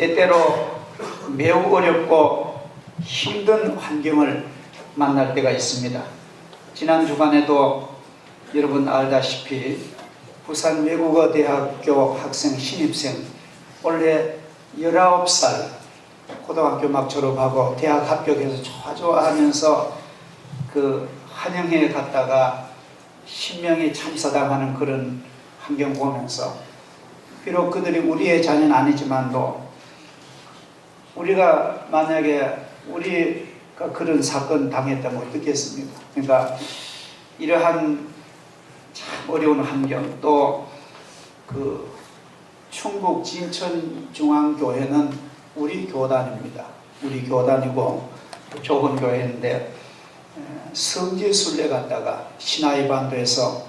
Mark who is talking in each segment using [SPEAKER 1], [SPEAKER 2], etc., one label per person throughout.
[SPEAKER 1] 때때로 매우 어렵고 힘든 환경을 만날 때가 있습니다. 지난 주간에도 여러분 알다시피 부산 외국어대학교 학생 신입생 원래 19살 고등학교 막 졸업하고 대학 합격해서 좋아하면서 그 한영회에 갔다가 신명이 참사당하는 그런 환경 보면서 비록 그들이 우리의 자녀는 아니지만도 우리가 만약에 우리가 그런 사건 당했다면 어떻겠습니까? 그러니까 이러한 참 어려운 환경, 또 그 충북 진천중앙교회는 우리 교단입니다. 우리 교단이고 좋은 교회인데 성지순례 갔다가 시나이반도에서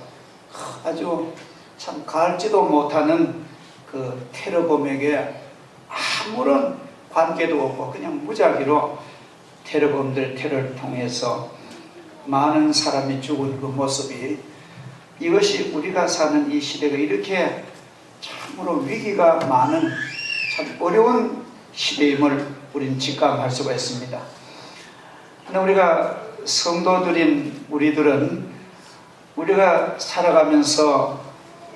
[SPEAKER 1] 아주 참 갈지도 못하는 그 테러범에게 아무런 관계도 없고 그냥 무작위로 테러를 통해서 많은 사람이 죽은 그 모습이, 이것이 우리가 사는 이 시대가 이렇게 참으로 위기가 많은 참 어려운 시대임을 우리는 직감할 수가 있습니다. 근데 우리가 성도들인 우리들은 우리가 살아가면서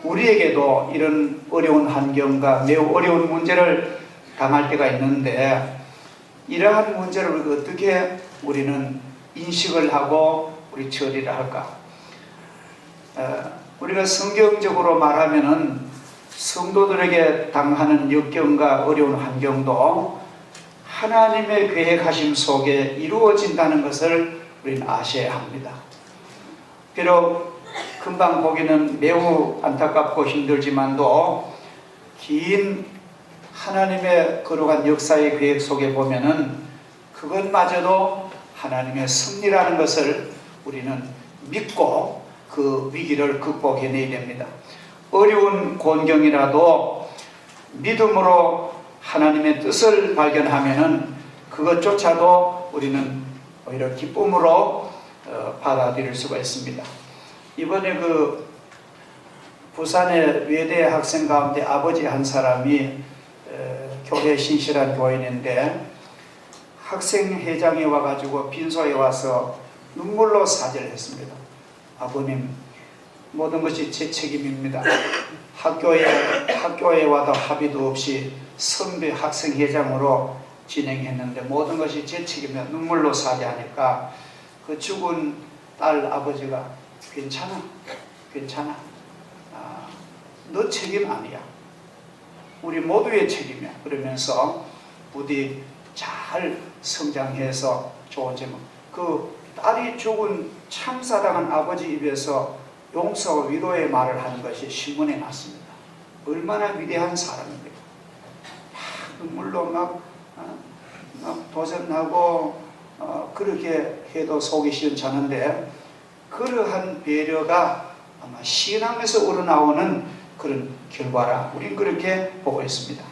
[SPEAKER 1] 우리에게도 이런 어려운 환경과 매우 어려운 문제를 당할 때가 있는데, 이러한 문제를 어떻게 우리는 인식을 하고 우리 처리를 할까? 우리가 성경적으로 말하면은 성도들에게 당하는 역경과 어려운 환경도 하나님의 계획하심 속에 이루어진다는 것을 우리는 아셔야 합니다. 비록 금방 보기는 매우 안타깝고 힘들지만도 긴 하나님의 거룩한 역사의 계획 속에 보면은 그것마저도 하나님의 승리라는 것을 우리는 믿고 그 위기를 극복해내야 됩니다. 어려운 곤경이라도 믿음으로 하나님의 뜻을 발견하면은 그것조차도 우리는 오히려 기쁨으로 받아들일 수가 있습니다. 이번에 그 부산의 외대 학생 가운데 아버지 한 사람이 교회 신실한 교인인데 학생회장에 와가지고 빈소에 와서 눈물로 사죄를 했습니다. 아버님, 모든 것이 제 책임입니다. 학교에 와도 합의도 없이 선배 학생회장으로 진행했는데 모든 것이 제 책임이다. 눈물로 사죄하니까 그 죽은 딸 아버지가 괜찮아. 너 책임 아니야. 우리 모두의 책임이야. 그러면서 부디 잘 성장해서 좋은 제목. 그 딸이 죽은 참사당한 아버지 입에서 용서와 위로의 말을 하는 것이 신문에 났습니다. 얼마나 위대한 사람입니까? 눈물로 막 도전하고 그렇게 해도 속이 시원찮은데, 그러한 배려가 아마 신앙에서 우러나오는 그런 결과라 우린 그렇게 보고 있습니다.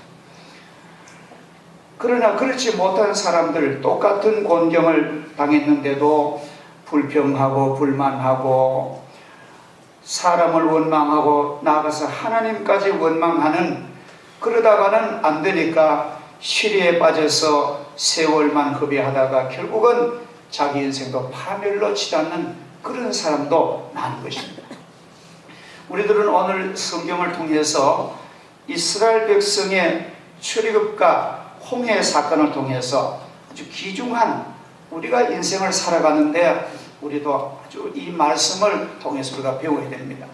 [SPEAKER 1] 그러나 그렇지 못한 사람들, 똑같은 곤경을 당했는데도 불평하고 불만하고 사람을 원망하고 나아가서 하나님까지 원망하는, 그러다가는 안 되니까 시리에 빠져서 세월만 허비하다가 결국은 자기 인생도 파멸로 치닫는 그런 사람도 많은 것입니다. 우리들은 오늘 성경을 통해서 이스라엘 백성의 출애굽과 홍해 사건을 통해서 아주 귀중한, 우리가 인생을 살아가는데 우리도 아주 이 말씀을 통해서 우리가 배워야 됩니다.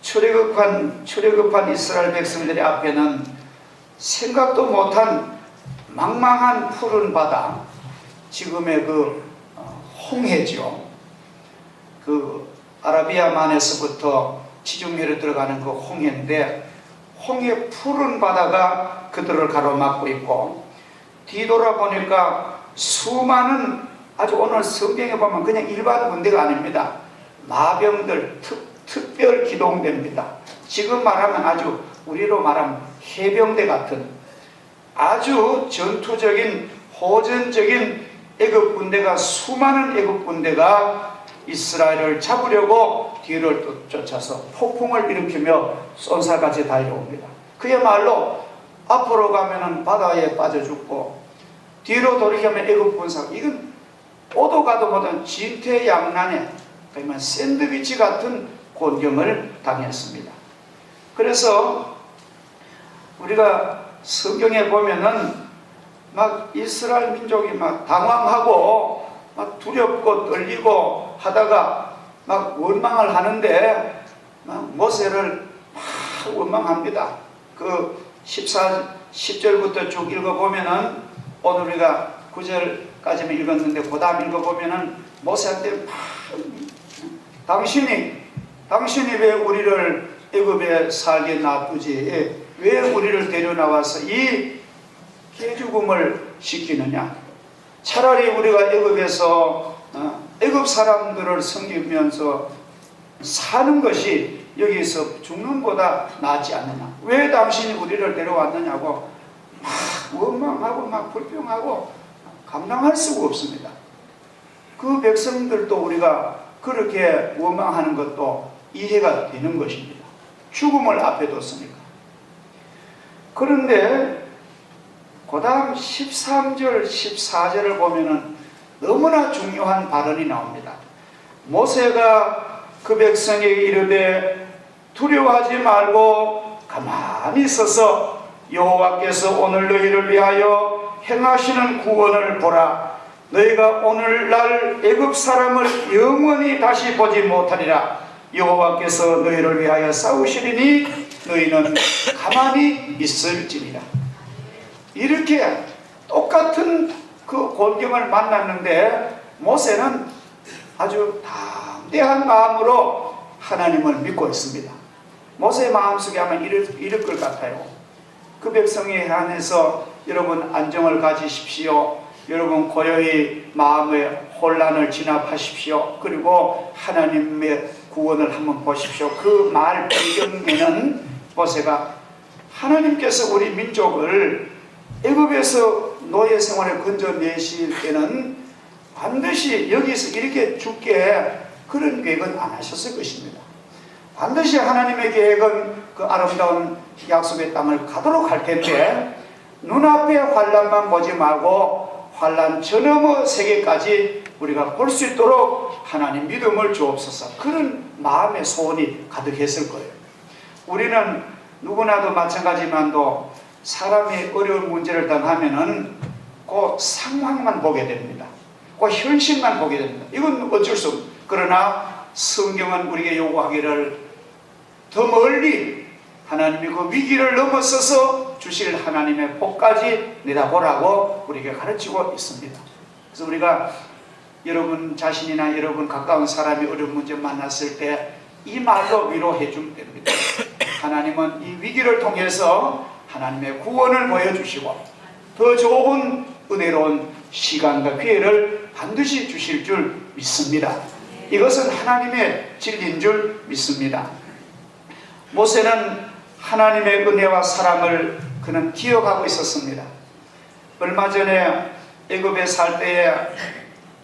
[SPEAKER 1] 출애굽한 이스라엘 백성들의 앞에는 생각도 못한 망망한 푸른 바다, 지금의 그 홍해죠. 그 아라비아만에서부터 지중해로 들어가는 그 홍해인데, 홍해 푸른 바다가 그들을 가로막고 있고, 뒤돌아보니까 수많은, 아주 오늘 성경에 보면 그냥 일반 군대가 아닙니다. 마병들, 특별 기동대입니다. 지금 말하면 아주 우리로 말하면 해병대 같은 아주 전투적인 호전적인 애굽 군대가, 수많은 애굽 군대가 이스라엘을 잡으려고 뒤를 쫓아서 폭풍을 일으키며 쏜살같이 달려옵니다. 그야말로 앞으로 가면은 바다에 빠져 죽고 뒤로 돌이켜면 애굽 군사. 이건 오도 가도 못한 진퇴양난의 그러면 샌드위치 같은 곤경을 당했습니다. 그래서 우리가 성경에 보면은 막 이스라엘 민족이 막 당황하고 막 두렵고 떨리고 하다가 막 원망을 하는데 막 모세를 막 원망합니다. 그 10절부터 쭉 읽어보면은 오늘 우리가 9절까지만 읽었는데 그 다음 읽어보면은 모세한테 막 당신이 왜 우리를 애굽에 살게 놔두지? 왜 우리를 데려나와서 이 개죽음을 시키느냐? 차라리 우리가 애굽에서 애굽 사람들을 섬기면서 사는 것이 여기서 죽는 것보다 낫지 않느냐? 왜 당신이 우리를 데려왔느냐고 막 원망하고 막 불평하고 감당할 수가 없습니다. 그 백성들도 우리가 그렇게 원망하는 것도 이해가 되는 것입니다. 죽음을 앞에 뒀으니까. 그런데 그 다음 13절, 14절을 보면은 너무나 중요한 발언이 나옵니다. 모세가 그 백성에게 이르되 두려워하지 말고 가만히 있어서 여호와께서 오늘 너희를 위하여 행하시는 구원을 보라. 너희가 오늘날 애굽 사람을 영원히 다시 보지 못하리라. 여호와께서 너희를 위하여 싸우시리니 너희는 가만히 있을지니라. 이렇게 똑같은 그 곤경을 만났는데 모세는 아주 담대한 마음으로 하나님을 믿고 있습니다. 모세의 마음속에 아마 이럴 것 같아요. 그 백성에 한해서 여러분 안정을 가지십시오. 여러분 고요히 마음의 혼란을 진압하십시오. 그리고 하나님의 구원을 한번 보십시오. 그 말 배경에는 모세가 하나님께서 우리 민족을 애굽에서 노예 생활을 건져내실 때는 반드시 여기서 이렇게 죽게 그런 계획은 안 하셨을 것입니다. 반드시 하나님의 계획은 그 아름다운 약속의 땅을 가도록 할 텐데 눈앞에 환난만 보지 말고 환난 저 너머 세계까지 우리가 볼 수 있도록 하나님 믿음을 주옵소서. 그런 마음의 소원이 가득했을 거예요. 우리는 누구나도 마찬가지만도 사람이 어려운 문제를 당하면은 그 상황만 보게 됩니다. 그 현실만 보게 됩니다. 이건 어쩔 수 없습니다. 그러나 성경은 우리에게 요구하기를 더 멀리 하나님이 그 위기를 넘어서서 주실 하나님의 복까지 내다보라고 우리에게 가르치고 있습니다. 그래서 우리가 여러분 자신이나 여러분 가까운 사람이 어려운 문제 만났을 때 이 말로 위로해 주면 됩니다. 하나님은 이 위기를 통해서 하나님의 구원을 보여주시고 더 좋은 은혜로운 시간과 기회를 반드시 주실 줄 믿습니다. 이것은 하나님의 진리인 줄 믿습니다. 모세는 하나님의 은혜와 사랑을 그는 기억하고 있었습니다. 얼마 전에 애굽에 살 때에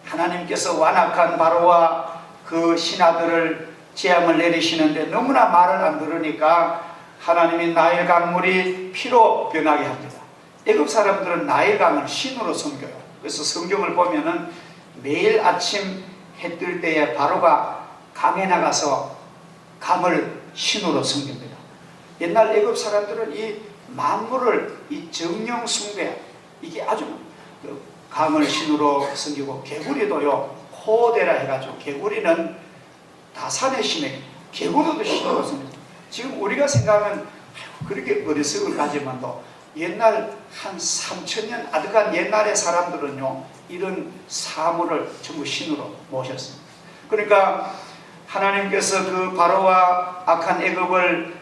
[SPEAKER 1] 하나님께서 완악한 바로와 그 신하들을 재앙을 내리시는데 너무나 말을 안 들으니까 하나님이 나일 강물이 피로 변하게 합니다. 애굽 사람들은 나일 강을 신으로 섬겨요. 그래서 성경을 보면은 매일 아침 해 뜰 때에 바로가 강에 나가서 강을 신으로 섬깁니다. 옛날 애굽 사람들은 이 만물을 이 정령 숭배 이게 아주 강을 신으로 섬기고 개구리도요 호대라 해가지고 개구리는 다산의 신에게 개구리도 신으로 섬깁니다. 지금 우리가 생각하면 그렇게 어리석을 가지만도 옛날 한 3000년 아득한 옛날의 사람들은요 이런 사물을 전부 신으로 모셨습니다. 그러니까 하나님께서 그 바로와 악한 애굽을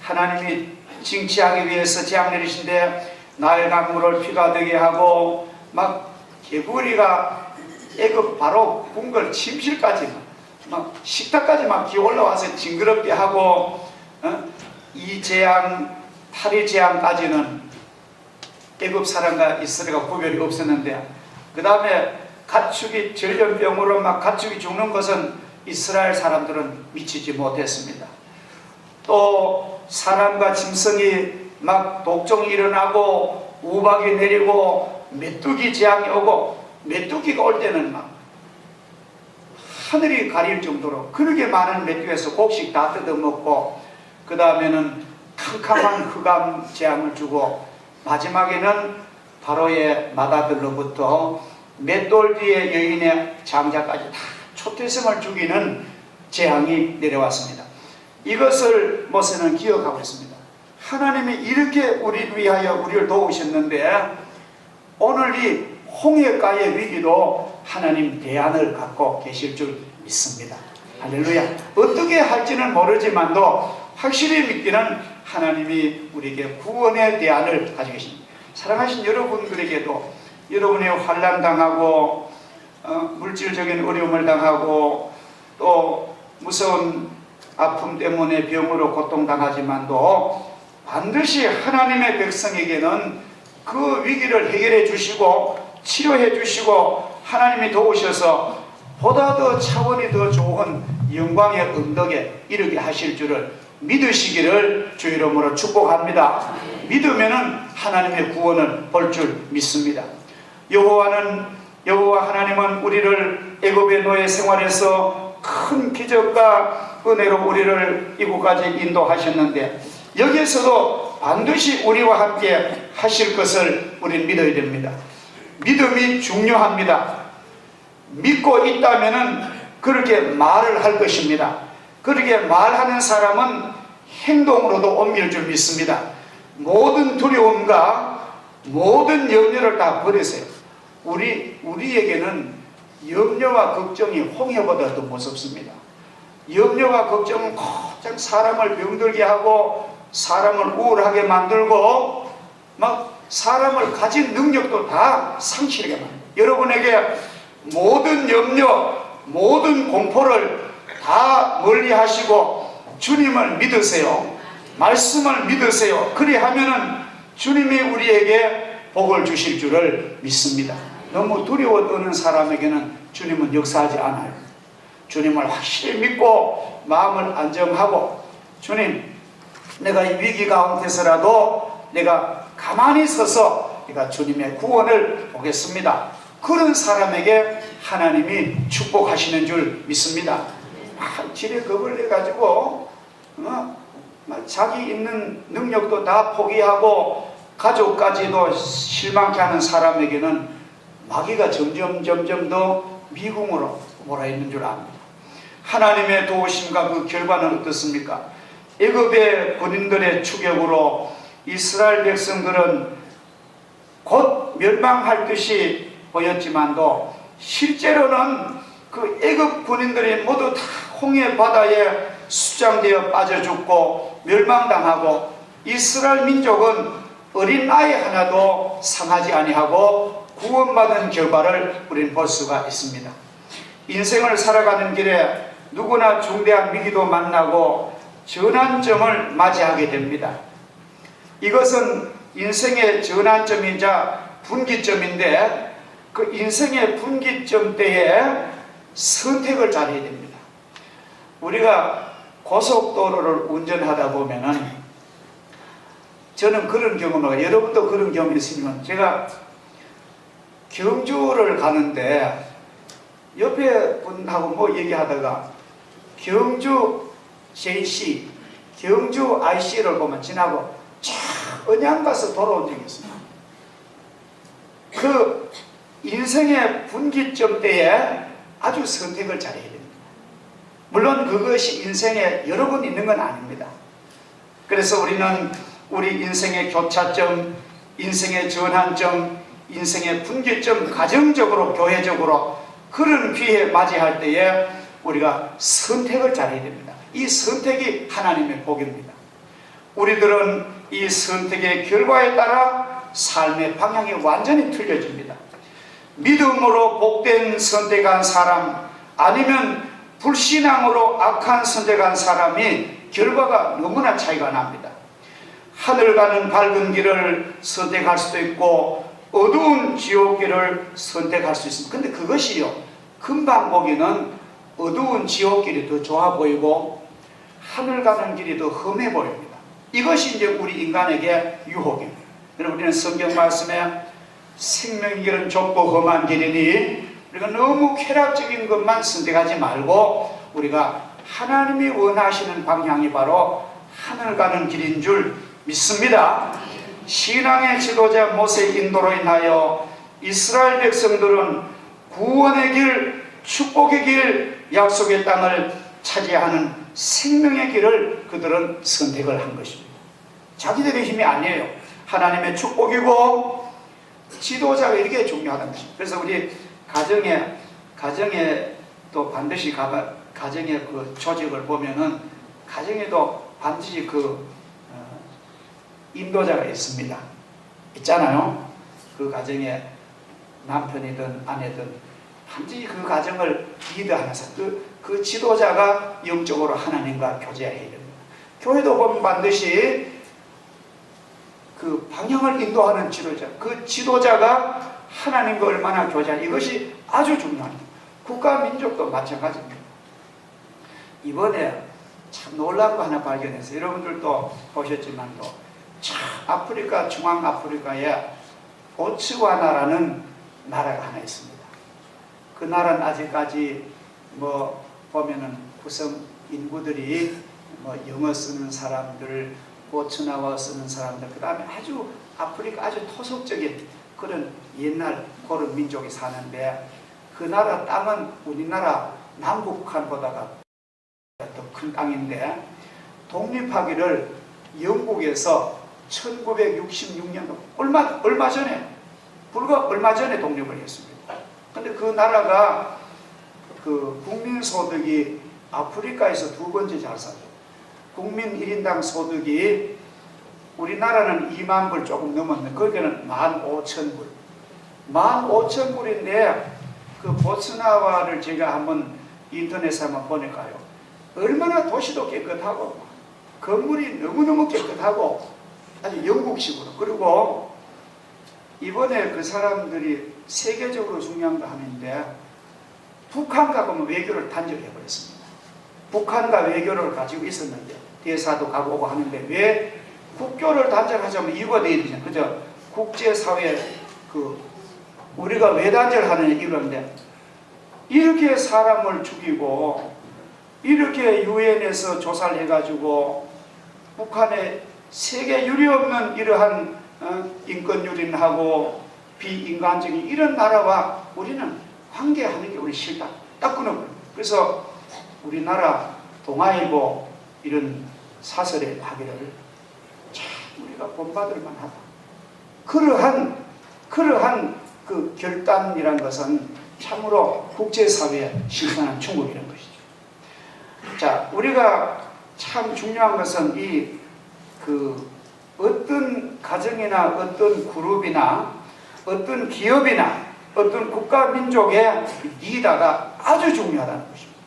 [SPEAKER 1] 하나님이 징치하기 위해서 재앙 내리신데 나일 강물을 피가 되게 하고 막 개구리가 애굽 바로 궁궐 침실까지 막 식탁까지 막 기어 올라와서 징그럽게 하고 이 재앙 8일 재앙까지는 애굽 사람과 이스라엘과 구별이 없었는데 그 다음에 가축이 전염병으로 막 가축이 죽는 것은 이스라엘 사람들은 미치지 못했습니다. 또 사람과 짐승이 막 독종이 일어나고 우박이 내리고 메뚜기 재앙이 오고, 메뚜기가 올 때는 막 하늘이 가릴 정도로 그렇게 많은 메뚜기에서 곡식 다 뜯어먹고, 그 다음에는 캄캄한 흑암 재앙을 주고, 마지막에는 바로의 마다들로부터 맷돌 뒤에 여인의 장자까지 다 초태성을 죽이는 재앙이 내려왔습니다. 이것을 모세는 기억하고 있습니다. 하나님이 이렇게 우리를 위하여 우리를 도우셨는데, 오늘 이 홍해가의 위기도 하나님 대안을 갖고 계실 줄 믿습니다. 할렐루야. 어떻게 할지는 모르지만도 확실히 믿기는 하나님이 우리에게 구원의 대안을 가지고 계십니다. 사랑하신 여러분들에게도 여러분이 환난 당하고 물질적인 어려움을 당하고 또 무서운 아픔 때문에 병으로 고통당하지만도 반드시 하나님의 백성에게는 그 위기를 해결해 주시고 치료해 주시고 하나님이 도우셔서 보다 더 차원이 더 좋은 영광의 언덕에 이르게 하실 줄을 믿으시기를 주 이름으로 축복합니다. 믿으면은 하나님의 구원을 볼 줄 믿습니다. 여호와 하나님은 우리를 애굽의 노예 생활에서 큰 기적과 은혜로 우리를 이곳까지 인도하셨는데, 여기에서도 반드시 우리와 함께 하실 것을 우리는 믿어야 됩니다. 믿음이 중요합니다. 믿고 있다면은 그렇게 말을 할 것입니다. 그렇게 말하는 사람은 행동으로도 옮길 줄 믿습니다. 모든 두려움과 모든 염려를 다 버리세요. 우리에게는 염려와 걱정이 홍해보다 더 무섭습니다. 염려와 걱정은 곧장 사람을 병들게 하고 사람을 우울하게 만들고 막 사람을 가진 능력도 다 상실하게 만듭니다. 여러분에게 모든 염려, 모든 공포를 다 멀리 하시고 주님을 믿으세요. 말씀을 믿으세요. 그리하면은 주님이 우리에게 복을 주실 줄을 믿습니다. 너무 두려워 떠는 사람에게는 주님은 역사하지 않아요. 주님을 확실히 믿고 마음을 안정하고, 주님, 내가 이 위기 가운데서라도 내가 가만히 서서 내가 주님의 구원을 보겠습니다. 그런 사람에게 하나님이 축복하시는 줄 믿습니다. 지레 겁을 내가지고 자기 있는 능력도 다 포기하고 가족까지도 실망케 하는 사람에게는 마귀가 점점 더 미궁으로 몰아있는 줄 압니다. 하나님의 도우심과 그 결과는 어떻습니까? 애굽의 군인들의 추격으로 이스라엘 백성들은 곧 멸망할 듯이 보였지만도 실제로는 그 애굽 군인들이 모두 다 홍해 바다에 수장되어 빠져 죽고 멸망당하고, 이스라엘 민족은 어린 아이 하나도 상하지 아니하고 구원받은 결과를 우리는 볼 수가 있습니다. 인생을 살아가는 길에 누구나 중대한 위기도 만나고 전환점을 맞이하게 됩니다. 이것은 인생의 전환점이자 분기점인데, 그 인생의 분기점 때에 선택을 잘해야 됩니다. 우리가 고속도로를 운전하다 보면은, 저는 그런 경험을, 여러분도 그런 경험이 있으면, 제가 경주를 가는데 옆에 분하고 뭐 얘기하다가 경주 JC, 경주 IC를 보면 지나고 쫙 언양 가서 돌아온 적이 있습니다. 그 인생의 분기점 때에 아주 선택을 잘해야 됩니다. 물론 그것이 인생에 여러 번 있는 건 아닙니다. 그래서 우리는 우리 인생의 교차점, 인생의 전환점, 인생의 분기점, 가정적으로 교회적으로 그런 기회 맞이할 때에 우리가 선택을 잘해야 됩니다. 이 선택이 하나님의 복입니다. 우리들은 이 선택의 결과에 따라 삶의 방향이 완전히 틀려집니다. 믿음으로 복된 선택한 사람, 아니면 불신앙으로 악한 선택한 사람이 결과가 너무나 차이가 납니다. 하늘 가는 밝은 길을 선택할 수도 있고 어두운 지옥길을 선택할 수 있습니다. 근데 그것이요, 금방 보기는 어두운 지옥길이 더 좋아 보이고 하늘 가는 길이 더 험해 보입니다. 이것이 이제 우리 인간에게 유혹입니다. 여러분, 우리는 성경 말씀에 생명의 길은 좁고 험한 길이니 우리가 너무 쾌락적인 것만 선택하지 말고 우리가 하나님이 원하시는 방향이 바로 하늘 가는 길인 줄 믿습니다. 신앙의 지도자 모세의 인도로 인하여 이스라엘 백성들은 구원의 길, 축복의 길, 약속의 땅을 차지하는 생명의 길을 그들은 선택을 한 것입니다. 자기들의 힘이 아니에요. 하나님의 축복이고 지도자가 이렇게 중요하다는 것입니다. 그래서 우리 가정에 또 반드시 가정의 그 조직을 보면은 가정에도 반드시 인도자가 있습니다. 있잖아요. 그 가정에 남편이든 아내든 반드시 그 가정을 리드하면서 그 지도자가 영적으로 하나님과 교제해야 됩니다. 교회도 보면 반드시 그 방향을 인도하는 지도자, 그 지도자가 하나님과 얼마나 교제하는, 이것이 아주 중요합니다. 국가 민족도 마찬가지입니다. 이번에 참 놀라운 거 하나 발견했어요. 여러분들도 보셨지만 참 아프리카, 중앙아프리카에 보츠와나라는 나라가 하나 있습니다. 그 나라는 아직까지 보면은 구성 인구들이 영어 쓰는 사람들, 보츠나와 쓰는 사람들, 그 다음에 아주 아프리카 아주 토속적인 그런 옛날 그런 민족이 사는데, 그 나라 땅은 우리나라 남북한보다가 더 큰 땅인데, 독립하기를 영국에서 1966년도 얼마 전에, 불과 얼마 전에 독립을 했습니다. 근데 그 나라가 그 국민소득이 아프리카에서 두 번째 잘 사죠. 국민 1인당 소득이 우리나라는 2만 불 조금 넘었는데 거기는 15,000불. 15,000불인데 그 보츠나와를 제가 한번 인터넷에 한번 보니까요, 얼마나 도시도 깨끗하고 건물이 너무너무 깨끗하고 아주 영국식으로. 그리고 이번에 그 사람들이 세계적으로 중요한 거 하는데 북한과 보면 외교를 단절해버렸습니다. 북한과 외교를 가지고 있었는데 대사도 가고 오고 하는데 왜 국교를 단절하자면 이유가 되어 있잖아요. 그죠? 국제사회 우리가 왜 단절하느냐 이러는데, 이렇게 사람을 죽이고 이렇게 유엔에서 조사를 해가지고 북한에 세계 유례 없는 이러한 인권 유린하고 비인간적인 이런 나라와 우리는 관계하는 게 우리 싫다. 딱 끊어버려요. 그래서 우리나라 동아일보 이런 사설에 하기를 참 우리가 본받을 만하다. 그러한 그 결단이란 것은 참으로 국제사회에 신선한 충격이라는 것이죠. 자, 우리가 참 중요한 것은 어떤 가정이나 어떤 그룹이나 어떤 기업이나 어떤 국가 민족의 리더가 아주 중요하다는 것입니다.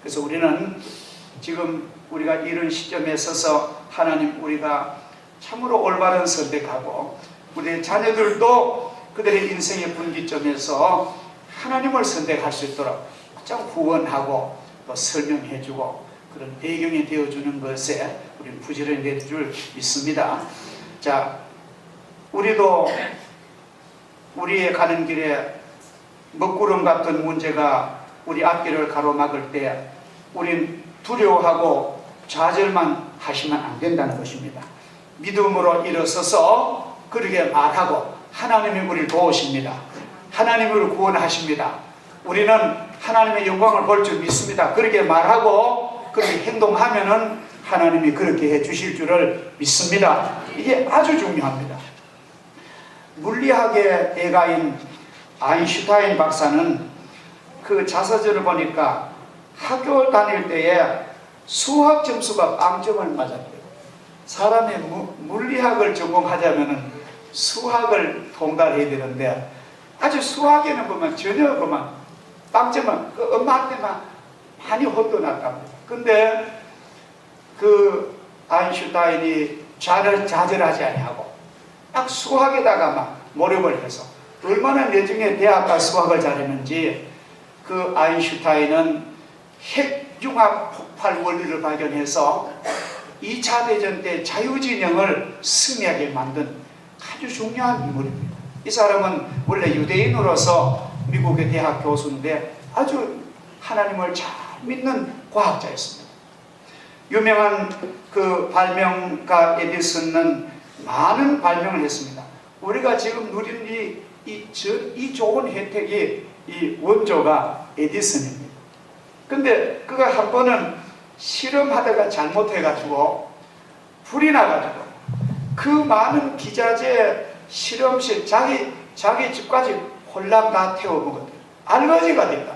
[SPEAKER 1] 그래서 우리는 지금 우리가 이런 시점에 서서 하나님, 우리가 참으로 올바른 선택하고 우리의 자녀들도 그들의 인생의 분기점에서 하나님을 선택할 수 있도록 참 후원하고 또 설명해주고 그런 배경이 되어주는 것에 우리는 부지런히 될 줄 믿습니다. 자, 우리도 우리의 가는 길에 먹구름 같은 문제가 우리 앞길을 가로막을 때 우린 두려워하고 좌절만 하시면 안 된다는 것입니다. 믿음으로 일어서서 그렇게 말하고, 하나님이 우리를 도우십니다. 하나님이 우리를 구원하십니다. 우리는 하나님의 영광을 볼 줄 믿습니다. 그렇게 말하고 그렇게 행동하면은 하나님이 그렇게 해 주실 줄을 믿습니다. 이게 아주 중요합니다. 물리학의 애가인 아인슈타인 박사는 그 자서전을 보니까 학교 다닐 때에 수학 점수가 빵점을 맞았대요. 사람이 물리학을 전공하자면은 수학을 통달해야 되는데 아주 수학에는 보면 전혀 그만 빵점은 엄마한테만 많이 혼도 났답니다. 근데 그 아인슈타인이 좌절하지 아니하고 딱 수학에다가 막 몰입을 해서 얼마나 내중에 대학가 수학을 잘했는지, 그 아인슈타인은 핵융합 폭발 원리를 발견해서 2차 대전 때 자유진영을 승리하게 만든 아주 중요한 인물입니다. 이 사람은 원래 유대인으로서 미국의 대학 교수인데 아주 하나님을 잘 믿는 과학자였습니다. 유명한 그 발명가 에디슨은 많은 발명을 했습니다. 우리가 지금 누리는 이 좋은 혜택이 이 원조가 에디슨입니다. 근데 그가 한 번은 실험하다가 잘못해가지고 불이 나가지고 그 많은 기자재 실험실 자기 집까지 홀랑 다 태워먹었대요. 알러지가 됐다.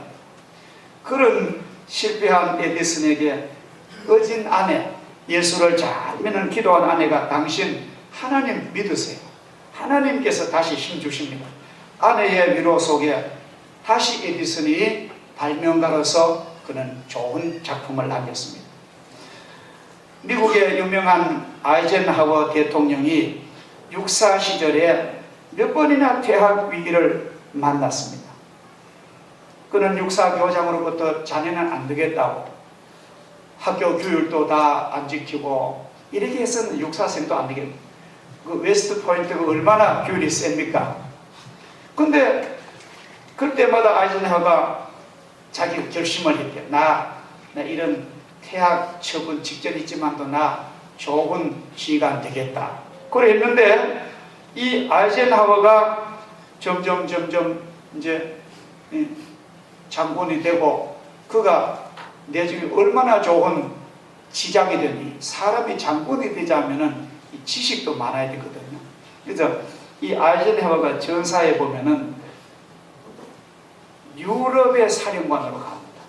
[SPEAKER 1] 그런 실패한 에디슨에게 어진 아내, 예수를 잘 믿는 기도한 아내가 당신 하나님 믿으세요. 하나님께서 다시 힘 주십니다. 아내의 위로 속에 다시 에디슨이 발명가로서 그는 좋은 작품을 남겼습니다. 미국의 유명한 아이젠하워 대통령이 육사 시절에 몇 번이나 퇴학 위기를 만났습니다. 그는 육사 교장으로부터 자네는 안 되겠다고 학교 규율도 다 안 지키고 이렇게 해서는 육사생도 안 되겠다. 그 웨스트 포인트가 얼마나 규율이 셉니까? 근데 그때마다 아이젠하워가 자기 결심을 했대. 나 이런 퇴학 처분 직전이지만도 나 좋은 지휘관 되겠다. 그래 했는데 이 아이젠하워가 점점 이제 장군이 되고 그가 내중에 얼마나 좋은 지장이 되니 사람이 장군이 되자면은 지식도 많아야 되거든요. 그래서 이 아이젠하워가 전사에 보면은 유럽의 사령관으로 갑니다.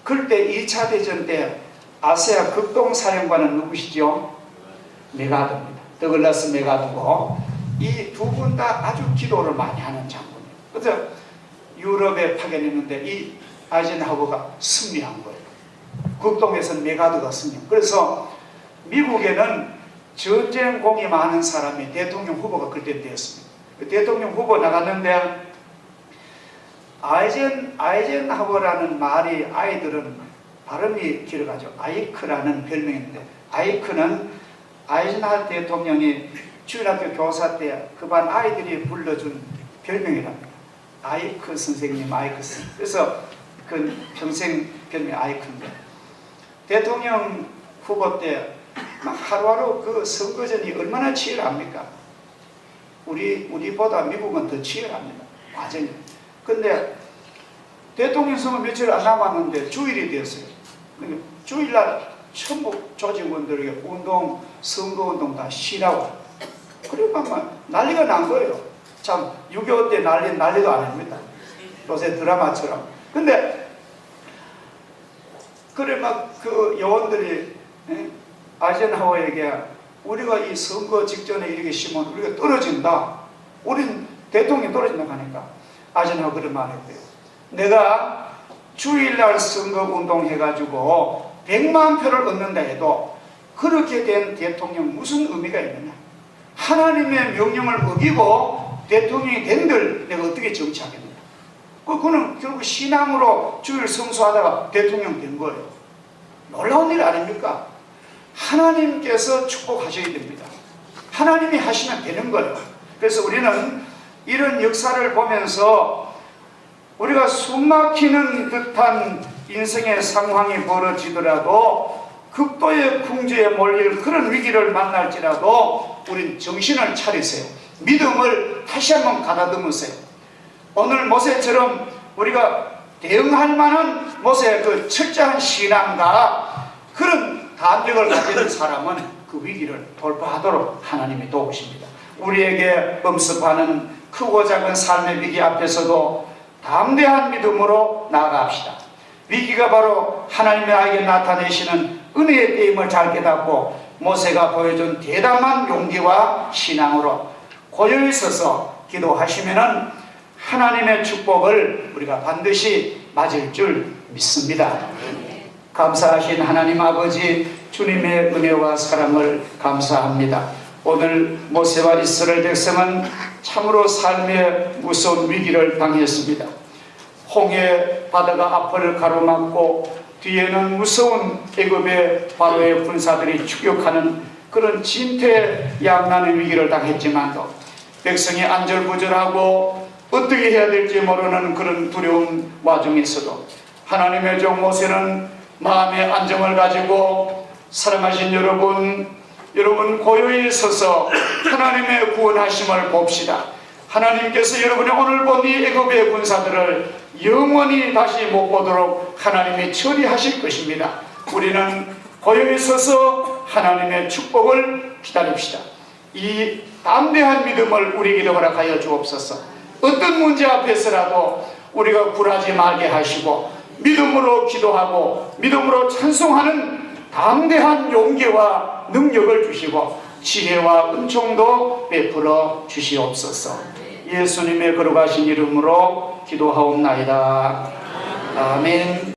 [SPEAKER 1] 그때 2차 대전 때 아시아 극동사령관은 누구시죠? 메가드입니다. 더글라스 메가드고 이 두 분 다 아주 기도를 많이 하는 장군이에요. 그래서 유럽에 파견했는데 이 아이젠하워가 승리한 거예요. 극동에서는 메가드가 승리. 그래서 미국에는 전쟁공이 많은 사람이 대통령 후보가 그때 되었습니다. 대통령 후보 나갔는데 아이젠하워라는 말이 아이들은 발음이 길어가지고 아이크라는 별명인데 아이크는 아이젠하워 대통령이 주일학교 교사 때 그 반 아이들이 불러준 별명이랍니다. 아이크 선생님, 아이크 선생님. 그래서 그 평생 별명이 아이크인데 대통령 후보 때 하루하루 그 선거전이 얼마나 치열합니까? 우리보다 미국은 더 치열합니다. 과정이. 근데 대통령 선거 며칠 안 남았는데 주일이 됐어요. 주일날 전부 조직원들에게 선거운동 다 쉬라고. 그러니까 난리가 난 거예요. 참 6.25 때 난리도 아닙니다. 요새 드라마처럼. 근데 그래 막 그 요원들이 아이젠하워에게 우리가 이 선거 직전에 이렇게 쉬면 우리가 떨어진다. 우린 대통령이 떨어진다고 하니까 아이젠하워 그런 말 했대요. 내가 주일날 선거운동 해가지고 100만 표를 얻는다 해도 그렇게 된 대통령 무슨 의미가 있느냐. 하나님의 명령을 어기고 대통령이 된들 내가 어떻게 정치하겠느냐. 그는 결국 신앙으로 주일 성수하다가 대통령 된 거예요. 놀라운 일 아닙니까? 하나님께서 축복하셔야 됩니다. 하나님이 하시면 되는 거예요. 그래서 우리는 이런 역사를 보면서 우리가 숨막히는 듯한 인생의 상황이 벌어지더라도 극도의 궁지에 몰릴 그런 위기를 만날지라도 우린 정신을 차리세요. 믿음을 다시 한번 가다듬으세요. 오늘 모세처럼 우리가 대응할 만한 모세의 그 철저한 신앙과 그런 담력을 가진 사람은 그 위기를 돌파하도록 하나님이 도우십니다. 우리에게 엄습하는 크고 작은 삶의 위기 앞에서도 담대한 믿음으로 나아갑시다. 위기가 바로 하나님의 나에게 나타내시는 은혜의 때임을 잘 깨닫고 모세가 보여준 대담한 용기와 신앙으로 고요히 서서 기도하시면은 하나님의 축복을 우리가 반드시 맞을 줄 믿습니다. 감사하신 하나님 아버지, 주님의 은혜와 사랑을 감사합니다. 오늘 모세와 이스라엘 백성은 참으로 삶의 무서운 위기를 당했습니다. 홍해 바다가 앞을 가로막고 뒤에는 무서운 애굽의 바로의 군사들이 추격하는 그런 진퇴양난의 위기를 당했지만도 백성이 안절부절하고 어떻게 해야 될지 모르는 그런 두려운 와중에서도 하나님의 종 모세는 마음의 안정을 가지고 사랑하신 여러분 고요히 서서 하나님의 구원하심을 봅시다. 하나님께서 여러분이 오늘 본 이 애굽의 군사들을 영원히 다시 못 보도록 하나님이 처리하실 것입니다. 우리는 고요히 서서 하나님의 축복을 기다립시다. 이 담대한 믿음을 우리에게 허락하여 주옵소서. 어떤 문제 앞에서라도 우리가 굴하지 말게 하시고 믿음으로 기도하고 믿음으로 찬송하는 담대한 용기와 능력을 주시고 지혜와 은총도 베풀어 주시옵소서. 예수님의 거룩하신 이름으로 기도하옵나이다. 아멘.